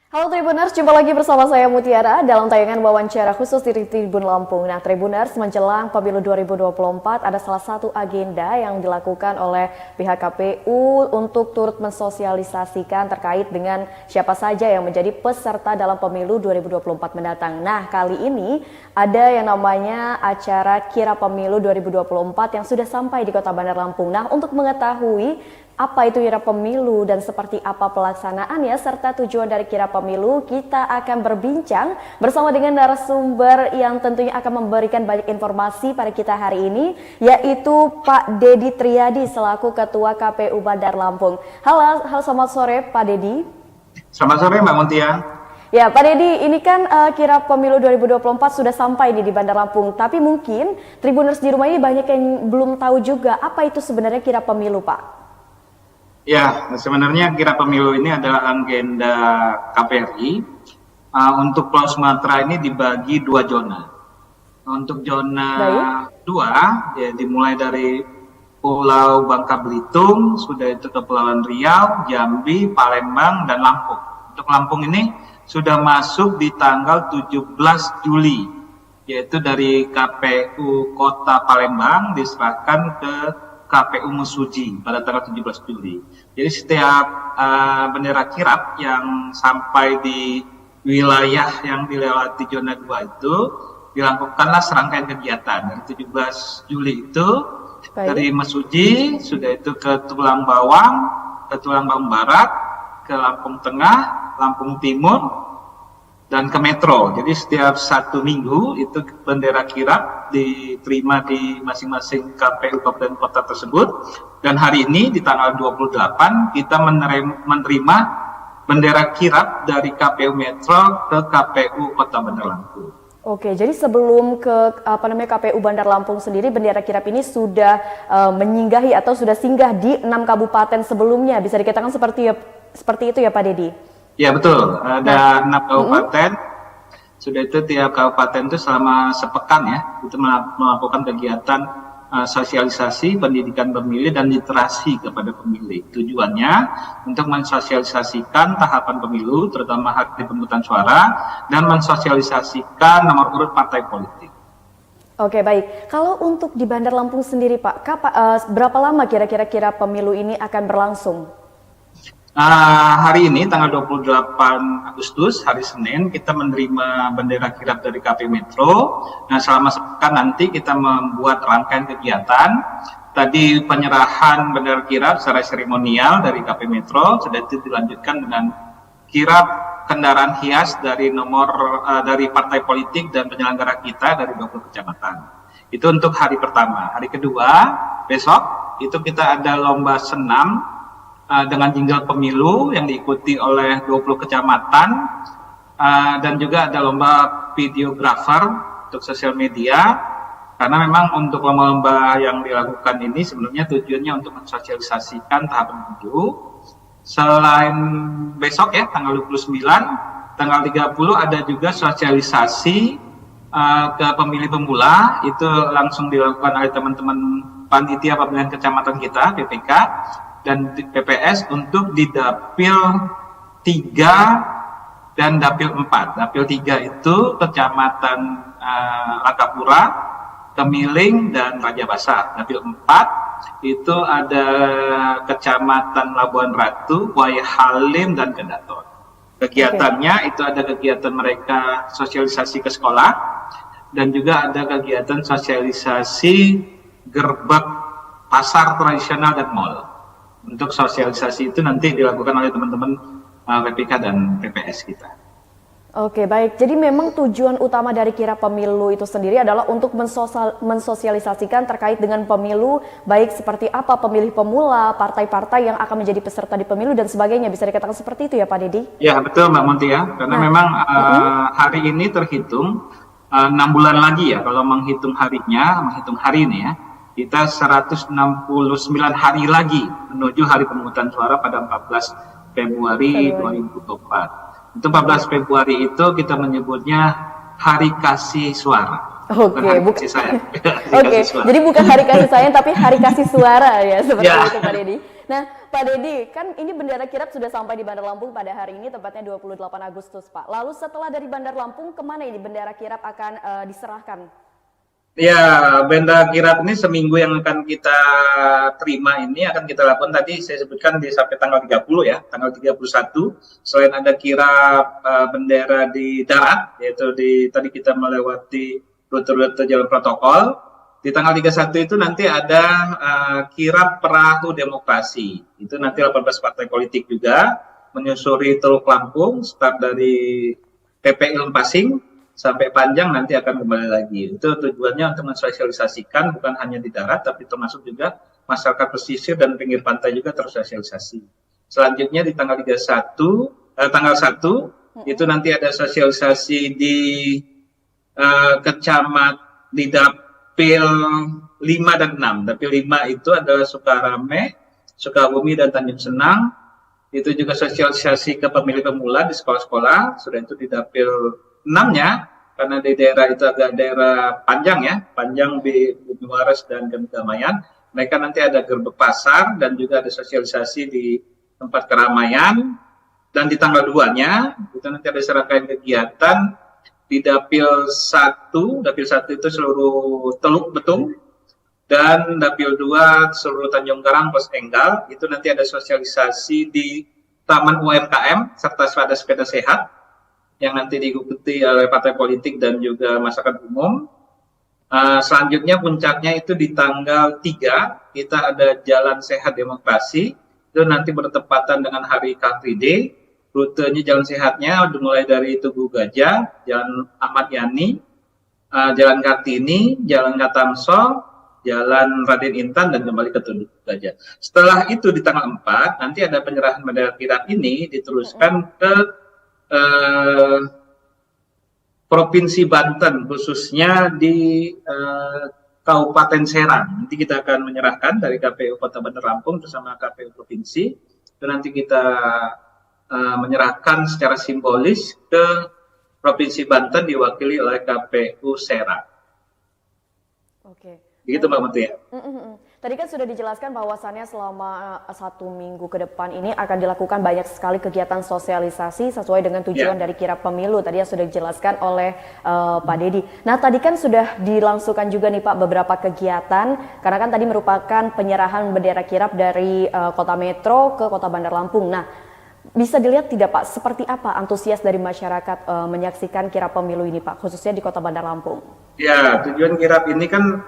Halo Tribuners, jumpa lagi bersama saya Mutiara dalam tayangan wawancara khusus di Tribun Lampung. Nah Tribuners, menjelang pemilu 2024 ada salah satu agenda yang dilakukan oleh pihak KPU untuk turut mensosialisasikan terkait dengan siapa saja yang menjadi peserta dalam pemilu 2024 mendatang. Nah kali ini ada yang namanya acara Kirap Pemilu 2024 yang sudah sampai di Kota Bandar Lampung. Nah untuk mengetahui apa itu kirap pemilu dan seperti apa pelaksanaannya serta tujuan dari kirap pemilu, kita akan berbincang bersama dengan narasumber yang tentunya akan memberikan banyak informasi pada kita hari ini, yaitu Pak Dedi Triadi selaku Ketua KPU Bandar Lampung. Halo selamat sore Pak Dedi. Selamat sore Mbak Muntia. Ya Pak Dedi, ini kan kirap pemilu 2024 sudah sampai nih di Bandar Lampung, tapi mungkin Tribuners di rumah ini banyak yang belum tahu juga apa itu sebenarnya kirap pemilu Pak. Ya, sebenarnya kirap pemilu ini adalah agenda KPRI. Untuk Pulau Sumatera ini dibagi dua zona. Untuk zona dua, ya dimulai dari Pulau Bangka Belitung, sudah itu Kepulauan Riau, Jambi, Palembang, dan Lampung. Untuk Lampung ini sudah masuk di tanggal 17 Juli, yaitu dari KPU Kota Palembang diserahkan ke KPU Mesuji pada tanggal 17 Juli. Jadi setiap bendera kirap yang sampai di wilayah yang dilewati zona 2 itu dilakukanlah serangkaian kegiatan. Dari 17 Juli itu dari Mesuji sudah itu ke Tulang Bawang, ke Tulang Bawang Barat, ke Lampung Tengah, Lampung Timur, dan ke Metro. Jadi setiap satu minggu itu bendera kirap diterima di masing-masing KPU kabupaten kota tersebut. Dan hari ini di tanggal 28 kita menerima bendera kirap dari KPU Metro ke KPU Kota Bandar Lampung. Oke, jadi sebelum ke KPU Bandar Lampung sendiri, bendera kirap ini sudah menyinggahi atau sudah singgah di 6 kabupaten sebelumnya. Bisa dikatakan seperti itu ya Pak Dedi? Ya betul, ada 6 kabupaten. Sudah itu tiap kabupaten itu selama sepekan ya, itu melakukan kegiatan sosialisasi, pendidikan pemilih dan literasi kepada pemilih. Tujuannya untuk mensosialisasikan tahapan pemilu, terutama hari pemungutan suara, dan mensosialisasikan nomor urut partai politik. Oke baik, kalau untuk di Bandar Lampung sendiri Pak, berapa lama kira-kira kirap pemilu ini akan berlangsung? Hari ini tanggal 28 Agustus, hari Senin, kita menerima bendera kirap dari KPU Metro. Nah, selama sepekan nanti kita membuat rangkaian kegiatan. Tadi penyerahan bendera kirap secara seremonial dari KPU Metro, sudah itu dilanjutkan dengan kirap kendaraan hias dari dari partai politik dan penyelenggara kita dari 20 kecamatan. Itu untuk hari pertama. Hari kedua, besok, itu kita ada lomba senam dengan jingle pemilu yang diikuti oleh 20 kecamatan dan juga ada lomba videographer untuk sosial media, karena memang untuk lomba-lomba yang dilakukan ini sebenarnya tujuannya untuk mensosialisasikan tahapan pemilu. Selain besok ya tanggal 29, tanggal 30 ada juga sosialisasi ke pemilih pemula, itu langsung dilakukan oleh teman-teman panitia pemilihan kecamatan kita PPK dan PPS untuk di Dapil 3 dan Dapil 4. Dapil 3 itu Kecamatan Lakapura, Kemiling, dan Raja Basah. Dapil 4 itu ada Kecamatan Labuan Ratu, Buaya Halim, dan Kedaton. Kegiatannya itu ada kegiatan mereka sosialisasi ke sekolah, dan juga ada kegiatan sosialisasi gerbek pasar tradisional dan mall. Untuk sosialisasi itu nanti dilakukan oleh teman-teman PPK dan PPS kita. Oke baik, jadi memang tujuan utama dari kirap pemilu itu sendiri adalah untuk mensosialisasikan terkait dengan pemilu, baik seperti apa pemilih pemula, partai-partai yang akan menjadi peserta di pemilu dan sebagainya. Bisa dikatakan seperti itu ya Pak Dedi? Ya betul Mbak Montia, karena memang hari ini terhitung 6 bulan lagi ya, kalau menghitung harinya, menghitung hari ini ya. Kita 169 hari lagi menuju hari pemungutan suara pada 14 Februari 2024. Itu 14 Februari itu kita menyebutnya Hari Kasih Suara. Oke, bukan kasih sayang. Jadi bukan hari kasih sayang tapi hari kasih suara ya, seperti itu Pak Dedi. Nah, Pak Dedi, kan ini bendera kirap sudah sampai di Bandar Lampung pada hari ini, tepatnya 28 Agustus, Pak. Lalu setelah dari Bandar Lampung, kemana ini bendera kirap akan diserahkan? Ya, bendera kirap ini seminggu yang akan kita terima ini akan kita lakukan tadi saya sebutkan di sampai tanggal 30 ya, tanggal 31. Selain ada kirap bendera di darat, yaitu tadi kita melewati rute-rute jalur protokol. Di tanggal 31 itu nanti ada kirap perahu demokrasi. Itu nanti 18 partai politik juga menyusuri Teluk Lampung, start dari TPI Lempasing sampai Panjang nanti akan kembali lagi. Itu tujuannya untuk mensosialisasikan bukan hanya di darat, tapi termasuk juga masyarakat pesisir dan pinggir pantai juga tersosialisasi. Selanjutnya di tanggal 1 itu nanti ada sosialisasi di di Dapil 5 dan 6. Dapil 5 itu adalah Sukarame, Sukabumi, dan Tanjung Senang. Itu juga sosialisasi ke pemilih pemula di sekolah-sekolah. Sudah itu di Dapil 6-nya, karena di daerah itu agak daerah Panjang ya, Panjang, Bumi Waras, dan Kedamaian. Mereka nanti ada gerbek pasar dan juga ada sosialisasi di tempat keramaian. Dan di tanggal 2-nya, itu nanti ada serangkaian kegiatan di Dapil 1. Dapil 1 itu seluruh Teluk Betung, dan Dapil 2 seluruh Tanjung Karang plus Enggal. Itu nanti ada sosialisasi di Taman UMKM serta sepeda sehat yang nanti diikuti oleh partai politik dan juga masyarakat umum. Selanjutnya puncaknya itu di tanggal 3 kita ada Jalan Sehat Demokrasi. Itu nanti bertepatan dengan hari Car Free Day. Rutenya jalan sehatnya mulai dari Tugu Gajah, Jalan Ahmad Yani, Jalan Kartini, Jalan Katamso, Jalan Raden Intan, dan kembali ke Tugu Gajah. Setelah itu di tanggal 4 nanti ada penyerahan bendera kirap ini diteruskan ke Provinsi Banten, khususnya di Kabupaten Serang. Nanti kita akan menyerahkan dari KPU Kota Bandar Lampung bersama KPU Provinsi. Itu nanti kita menyerahkan secara simbolis ke Provinsi Banten diwakili oleh KPU Serang. Oke. Begitu Mbak Mutia. Tadi kan sudah dijelaskan bahwasannya selama 1 minggu ke depan ini akan dilakukan banyak sekali kegiatan sosialisasi sesuai dengan tujuan dari kirap pemilu. Tadi yang sudah dijelaskan oleh Pak Dedi. Nah tadi kan sudah dilangsungkan juga nih Pak beberapa kegiatan, karena kan tadi merupakan penyerahan bendera kirap dari Kota Metro ke Kota Bandar Lampung. Nah bisa dilihat tidak Pak, seperti apa antusias dari masyarakat menyaksikan kirap pemilu ini Pak, khususnya di Kota Bandar Lampung? Ya, tujuan kirap ini kan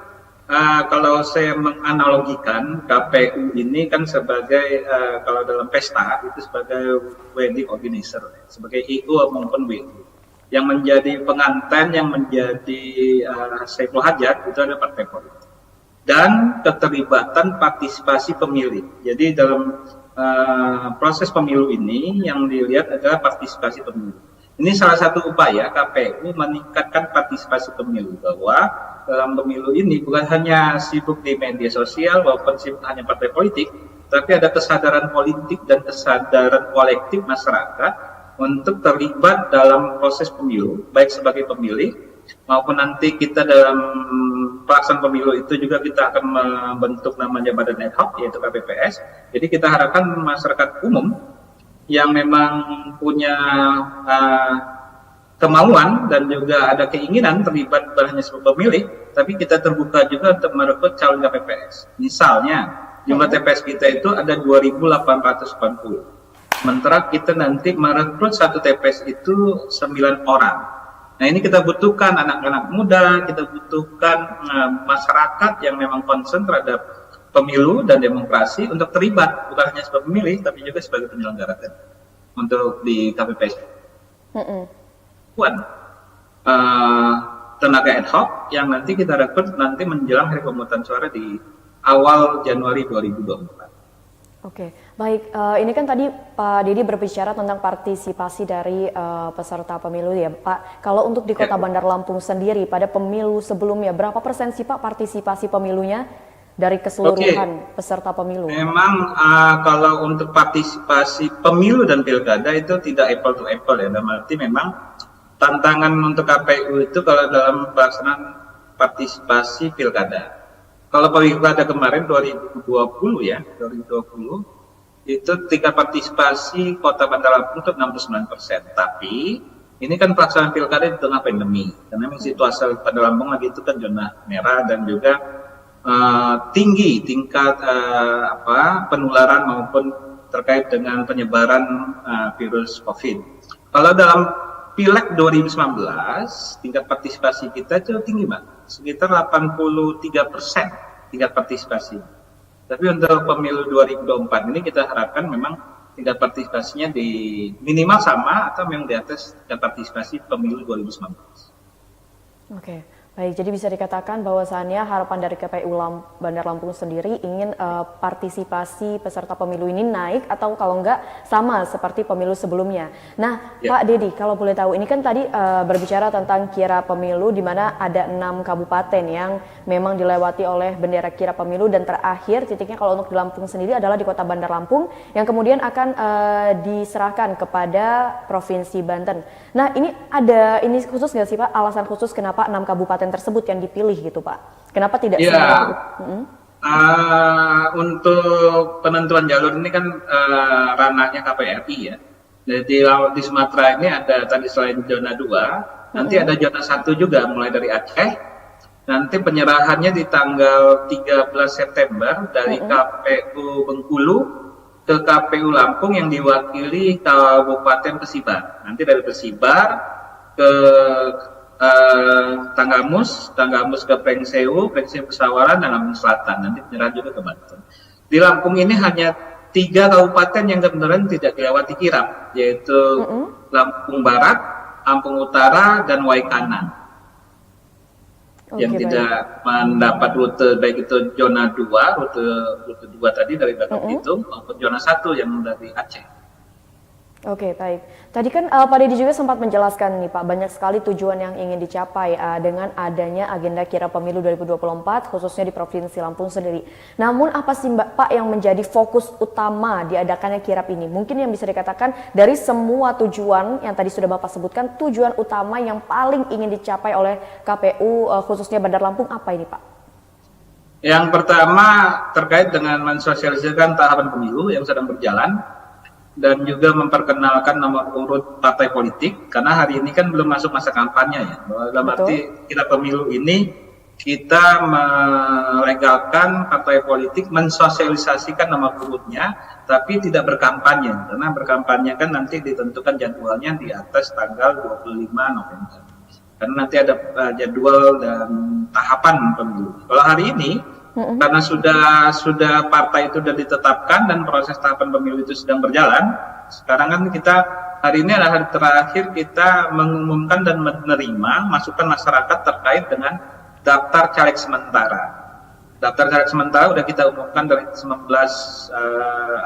kalau saya menganalogikan KPU ini kan sebagai kalau dalam pesta itu sebagai wedding organizer, sebagai IO maupun WO. Yang menjadi pengantin, yang menjadi saiful hajat itu ada partai politik. Dan keterlibatan partisipasi pemilih. Jadi dalam proses pemilu ini yang dilihat adalah partisipasi pemilih. Ini salah satu upaya KPU meningkatkan partisipasi pemilu, bahwa dalam pemilu ini bukan hanya sibuk di media sosial maupun sibuk hanya partai politik, tapi ada kesadaran politik dan kesadaran kolektif masyarakat untuk terlibat dalam proses pemilu, baik sebagai pemilih maupun nanti kita dalam pelaksanaan pemilu itu juga kita akan membentuk namanya badan ad hoc yaitu KPPS. Jadi kita harapkan masyarakat umum yang memang punya kemauan dan juga ada keinginan terlibat bukan hanya sebagai pemilih, tapi kita terbuka juga untuk merekrut calon KPPS. Misalnya jumlah TPS kita itu ada 2.880. Sementara kita nanti merekrut satu TPS itu 9 orang. Nah ini kita butuhkan anak-anak muda, kita butuhkan masyarakat yang memang concern terhadap pemilu dan demokrasi untuk terlibat bukan hanya sebagai pemilih tapi juga sebagai penyelenggara untuk di KPPS. Tenaga ad hoc yang nanti kita rekrut nanti menjelang hari pemungutan suara di awal Januari 2024. Oke, baik. Ini kan tadi Pak Dedi berbicara tentang partisipasi dari peserta pemilu ya Pak. Kalau untuk di Kota Bandar Lampung sendiri pada pemilu sebelumnya berapa persen sih Pak partisipasi pemilunya dari keseluruhan peserta pemilu? Memang kalau untuk partisipasi pemilu dan pilkada itu tidak apple to apple ya. Dalam arti memang tantangan untuk KPU itu kalau dalam pelaksanaan partisipasi pilkada. Kalau pilkada kemarin 2020 ya, 2020 itu tingkat partisipasi Kota Bandar Lampung itu 69%. Tapi ini kan pelaksanaan pilkada di tengah pandemi, karena memang situasi Bandar Lampung lagi itu kan zona merah dan juga tinggi tingkat penularan maupun terkait dengan penyebaran virus COVID. Kalau dalam Pileg 2019, tingkat partisipasi kita itu tinggi, Mbak. Sekitar 83% tingkat partisipasi. Tapi untuk pemilu 2024 ini kita harapkan memang tingkat partisipasinya di minimal sama atau memang di atas tingkat partisipasi pemilu 2019. Oke. Baik, jadi bisa dikatakan bahwasannya harapan dari KPU Bandar Lampung sendiri ingin partisipasi peserta pemilu ini naik atau kalau enggak sama seperti pemilu sebelumnya. Nah, ya. Pak Dedi, kalau boleh tahu, ini kan tadi berbicara tentang kirap pemilu di mana ada 6 kabupaten yang memang dilewati oleh bendera kirap pemilu dan terakhir titiknya kalau untuk di Lampung sendiri adalah di Kota Bandar Lampung yang kemudian akan diserahkan kepada Provinsi Banten. Nah, ini khusus nggak sih Pak, alasan khusus kenapa 6 kabupaten tersebut yang dipilih gitu Pak? Kenapa tidak semua? Untuk penentuan jalur ini kan ranahnya KPRI ya. Jadi di Sumatera ini ada tadi selain zona 2, nanti ada zona 1 juga mulai dari Aceh. Nanti penyerahannya di tanggal 13 September dari KPU Bengkulu ke KPU Lampung yang diwakili Kabupaten Pesibar. Nanti dari Pesibar ke Tanggamus ke Prengseu ke Sawaran dan Lampung Selatan, nanti penyerahan juga ke Banten. Di Lampung ini hanya 3 kabupaten yang kebetulan tidak dilewati kirap, yaitu Lampung Barat, Lampung Utara, dan Waikanan. Yang tidak mendapat rute baik itu zona 2, rute 2 tadi dari Batu Belitung, maupun zona 1 yang dari Aceh. Oke, baik. Tadi kan Pak Dedi juga sempat menjelaskan nih Pak, banyak sekali tujuan yang ingin dicapai dengan adanya agenda kirap pemilu 2024 khususnya di Provinsi Lampung sendiri. Namun apa sih Pak yang menjadi fokus utama diadakannya kirap ini? Mungkin yang bisa dikatakan dari semua tujuan yang tadi sudah Bapak sebutkan, tujuan utama yang paling ingin dicapai oleh KPU khususnya Bandar Lampung apa ini Pak? Yang pertama terkait dengan mensosialisasikan tahapan pemilu yang sedang berjalan, dan juga memperkenalkan nomor urut partai politik, karena hari ini kan belum masuk masa kampanye ya. Dalam arti kita pemilu ini kita melegalkan partai politik mensosialisasikan nomor urutnya, tapi tidak berkampanye, karena berkampanye kan nanti ditentukan jadwalnya di atas tanggal 25 November. Karena nanti ada jadwal dan tahapan pemilu. Kalau hari ini karena sudah partai itu sudah ditetapkan dan proses tahapan pemilu itu sedang berjalan. Sekarang kan kita hari ini adalah hari terakhir kita mengumumkan dan menerima masukan masyarakat terkait dengan daftar caleg sementara. Daftar caleg sementara sudah kita umumkan dari 19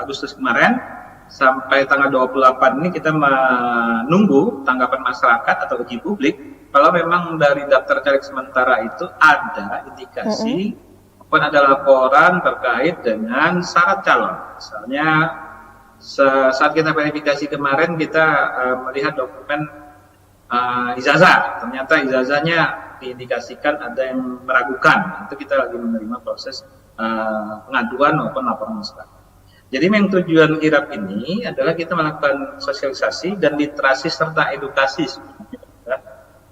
Agustus kemarin sampai tanggal 28 ini kita menunggu tanggapan masyarakat atau uji publik. Kalau memang dari daftar caleg sementara itu ada indikasi ada laporan terkait dengan syarat calon. Misalnya saat kita verifikasi kemarin kita melihat dokumen ijazah, ternyata ijazahnya diindikasikan ada yang meragukan. Itu kita lagi menerima proses pengaduan maupun laporan masyarakat. Jadi memang tujuan kirap ini adalah kita melakukan sosialisasi dan literasi serta edukasi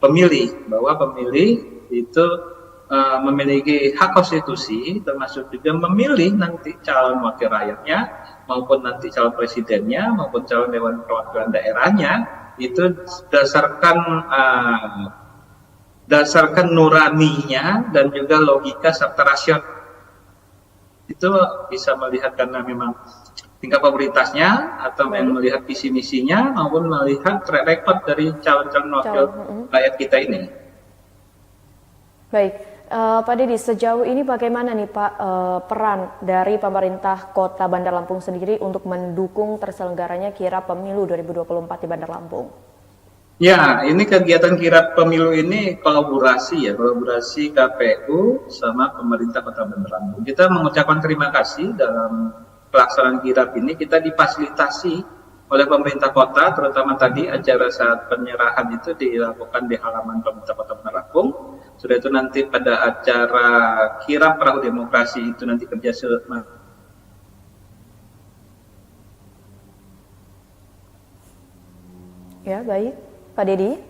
pemilih, bahwa pemilih itu memiliki hak konstitusi, termasuk juga memilih nanti calon wakil rakyatnya, maupun nanti calon presidennya, maupun calon dewan perwakilan daerahnya, itu dasarkan nuraninya dan juga logika serta rasional. Itu bisa melihat karena memang tingkat popularitasnya atau melihat visi misinya maupun melihat track record dari calon-calon wakil rakyat kita ini. Baik. Pak Dedi, sejauh ini bagaimana nih Pak peran dari pemerintah Kota Bandar Lampung sendiri untuk mendukung terselenggaranya kirap pemilu 2024 di Bandar Lampung? Ya, ini kegiatan kirap pemilu ini kolaborasi KPU sama pemerintah Kota Bandar Lampung. Kita mengucapkan terima kasih dalam pelaksanaan kirap ini, kita difasilitasi oleh pemerintah kota, terutama tadi acara saat penyerahan itu dilakukan di halaman pemerintah Kota Bandar Lampung. Sudah itu nanti pada acara kirap perahu demokrasi itu nanti kerjasama Ya, baik. Pak Dedi?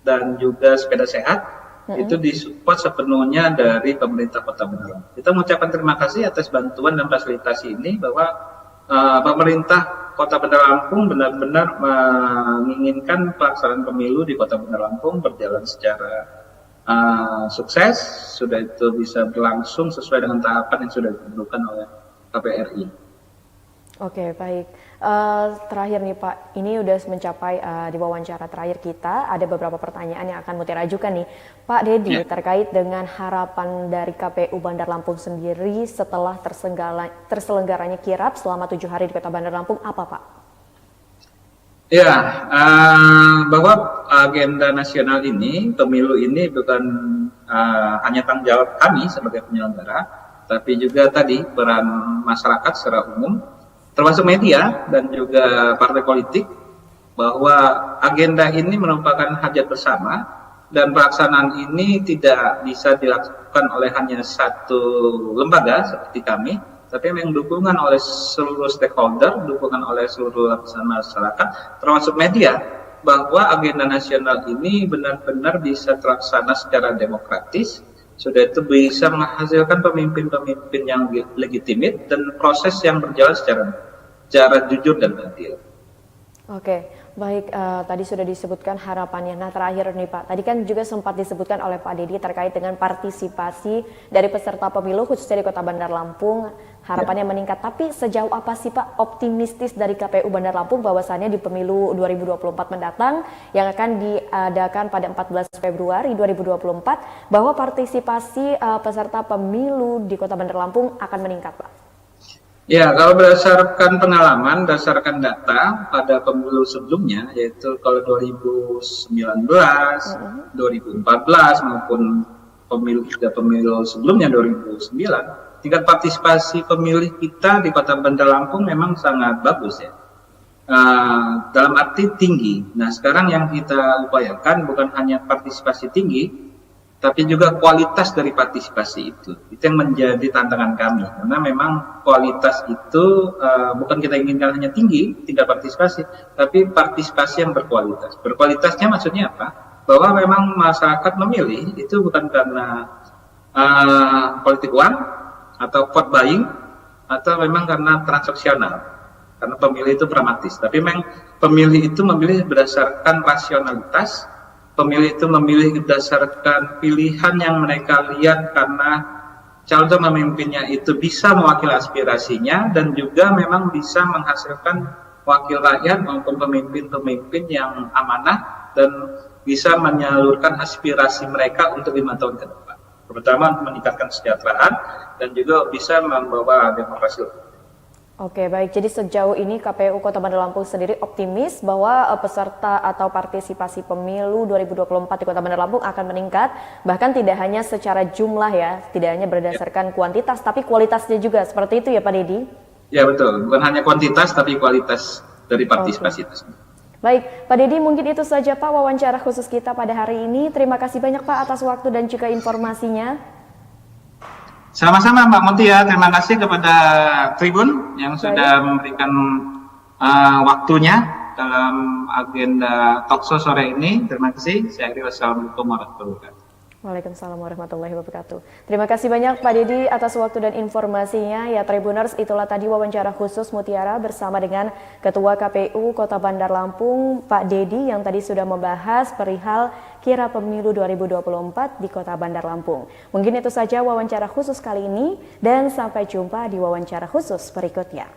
dan juga sepeda sehat itu disupport sepenuhnya dari pemerintah Kota Bandar Lampung. Kita mengucapkan terima kasih atas bantuan dan fasilitasi ini, bahwa pemerintah Kota Bandar Lampung benar-benar menginginkan pelaksanaan pemilu di Kota Bandar Lampung berjalan secara sukses, sudah itu bisa berlangsung sesuai dengan tahapan yang sudah ditentukan oleh KPRI. Oke, baik. Terakhir nih Pak, ini udah mencapai di wawancara terakhir kita, ada beberapa pertanyaan yang akan Mutiara ajukan nih. Pak Dedi, terkait dengan harapan dari KPU Bandar Lampung sendiri setelah terselenggaranya kirap selama 7 hari di Kota Bandar Lampung, apa Pak? Ya, bahwa agenda nasional ini, pemilu ini bukan hanya tanggung jawab kami sebagai penyelenggara, tapi juga tadi peran masyarakat secara umum, termasuk media dan juga partai politik, bahwa agenda ini merupakan hajat bersama dan pelaksanaan ini tidak bisa dilakukan oleh hanya satu lembaga seperti kami, tapi memang dukungan oleh seluruh stakeholder, dukungan oleh seluruh lapisan masyarakat, termasuk media, bahwa agenda nasional ini benar-benar bisa terlaksana secara demokratis, sudah itu bisa menghasilkan pemimpin-pemimpin yang legitimit dan proses yang berjalan secara jujur dan adil. Oke, baik. Tadi sudah disebutkan harapannya. Nah, terakhir nih Pak, tadi kan juga sempat disebutkan oleh Pak Dedi terkait dengan partisipasi dari peserta pemilu khususnya di Kota Bandar Lampung, harapannya meningkat. Tapi sejauh apa sih Pak optimistis dari KPU Bandar Lampung bahwasannya di pemilu 2024 mendatang yang akan diadakan pada 14 Februari 2024 bahwa partisipasi peserta pemilu di Kota Bandar Lampung akan meningkat Pak? Ya, kalau berdasarkan pengalaman, berdasarkan data pada pemilu sebelumnya, yaitu kalau 2019, 2014 maupun pemilu sebelumnya 2009, tingkat partisipasi pemilih kita di Kota Bandar Lampung memang sangat bagus ya. Dalam arti tinggi. Nah, sekarang yang kita upayakan bukan hanya partisipasi tinggi, tapi juga kualitas dari partisipasi itu yang menjadi tantangan kami, karena memang kualitas itu bukan kita inginkan hanya tinggi tingkat partisipasi, tapi partisipasi yang berkualitas. Berkualitasnya maksudnya apa? Bahwa memang masyarakat memilih itu bukan karena politik uang atau vote buying, atau memang karena transaksional, karena pemilih itu pragmatis, tapi memang pemilih itu memilih berdasarkan rasionalitas. Pemilih itu memilih berdasarkan pilihan yang mereka lihat karena calon pemimpinnya itu bisa mewakili aspirasinya dan juga memang bisa menghasilkan wakil rakyat maupun pemimpin-pemimpin yang amanah dan bisa menyalurkan aspirasi mereka untuk 5 tahun ke depan. Terutama untuk meningkatkan kesejahteraan dan juga bisa membawa demokrasi. Oke, baik. Jadi sejauh ini KPU Kota Bandar Lampung sendiri optimis bahwa peserta atau partisipasi pemilu 2024 di Kota Bandar Lampung akan meningkat, bahkan tidak hanya secara jumlah ya, tidak hanya berdasarkan kuantitas, tapi kualitasnya juga. Seperti itu ya Pak Dedi? Ya betul, bukan hanya kuantitas tapi kualitas dari partisipasi itu. Baik, Pak Dedi, mungkin itu saja Pak wawancara khusus kita pada hari ini. Terima kasih banyak Pak atas waktu dan juga informasinya. Sama-sama Mbak Mutia, terima kasih kepada Tribun yang sudah memberikan waktunya dalam agenda talkshow sore ini. Terima kasih. Saya akhiri, wassalamualaikum warahmatullahi wabarakatuh. Waalaikumsalam warahmatullahi wabarakatuh. Terima kasih banyak Pak Dedi atas waktu dan informasinya. Ya Tribuners, itulah tadi wawancara khusus Mutiara bersama dengan Ketua KPU Kota Bandar Lampung, Pak Dedi, yang tadi sudah membahas perihal kirap pemilu 2024 di Kota Bandar Lampung. Mungkin itu saja wawancara khusus kali ini dan sampai jumpa di wawancara khusus berikutnya.